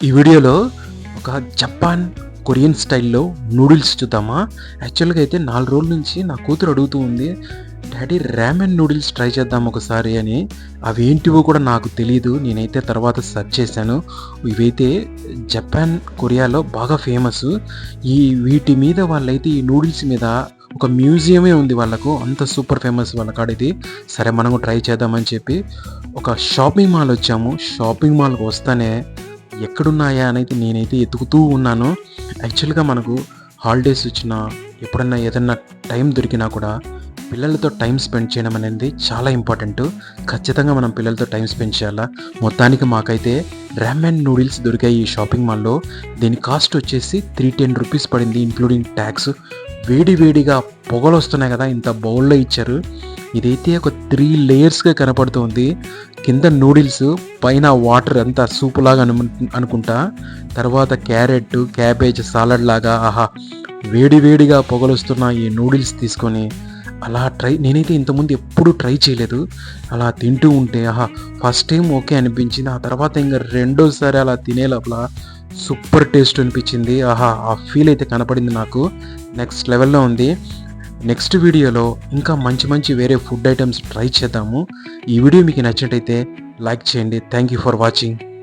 ఈ వీడియోలో ఒక జపాన్, కొరియన్ స్టైల్‌లో నూడిల్స్ చూద్దామా? యాక్చువల్‌గా అయితే 4 రోజుల నుంచి నా కూతురు అడుగుతూ ఉంది. డాడీ రామెన్ నూడిల్స్ ట్రై చేద్దాం ఒకసారి అని. అవేంటివో కూడా నాకు తెలీదు. నేనైతే తర్వాత సెర్చ్ చేశాను. ఇవైతే జపాన్, కొరియాలో బాగా ఫేమసు. వీటి మీద వాళ్ళైతే ఈ నూడిల్స్ మీద ఒక మ్యూజియమే ఉంది వాళ్ళకు. అంత సూపర్ ఫేమస్ వాళ్ళ కాడ ఇది. సరే మనం ట్రై చేద్దామని చెప్పి ఒక షాపింగ్ మాల్ వచ్చాము. షాపింగ్ మాల్‌కి వస్తానే ఎక్కడున్నాయా అనేది నేనైతే ఎతుకుతూ ఉన్నాను. యాక్చువల్‌గా మనకు హాలిడేస్ వచ్చినా, ఎప్పుడన్నా ఏదన్నా టైం దొరికినా కూడా పిల్లలతో టైం స్పెండ్ చేయడం అనేది చాలా ఇంపార్టెంటు. ఖచ్చితంగా మనం పిల్లలతో టైం స్పెండ్ చేయాలా. మొత్తానికి మాకైతే రామెన్ నూడిల్స్ దొరికాయి ఈ షాపింగ్ మాల్‌లో. దీని కాస్ట్ వచ్చేసి రూ. 310 పడింది ఇంక్లూడింగ్ ట్యాక్స్. వేడి వేడిగా పొగలొస్తున్నాయి కదా! ఇంత బౌల్‌లో ఇచ్చారు. ఇదైతే ఒక 3 లేయర్స్‌గా కనపడుతుంది. కింద నూడిల్స్, పైన వాటర్ అంతా సూపులాగా అనుకుంటా. తర్వాత క్యారెట్, క్యాబేజ్ సాలడ్ లాగా ఆహా! వేడి వేడిగా పొగలొస్తున్న ఈ నూడిల్స్ తీసుకొని నేనైతే ఇంతకుముందు ఎప్పుడూ ట్రై చేయలేదు. అలా తింటూ ఉంటే ఆహా! ఫస్ట్ టైం ఓకే అనిపించింది. ఆ తర్వాత ఇంక రెండోసారి అలా తినే లోపల సూపర్ టేస్ట్ అనిపించింది. ఆహా! ఆ ఫీల్ అయితే కనపడింది నాకు. నెక్స్ట్ లెవెల్‌లో ఉంది. నెక్స్ట్ వీడియోలో ఇంకా మంచి మంచి వేరే ఫుడ్ ఐటమ్స్ ట్రై చేద్దాము. ఈ వీడియో మీకు నచ్చినట్టయితే లైక్ చేయండి. Thank you for watching.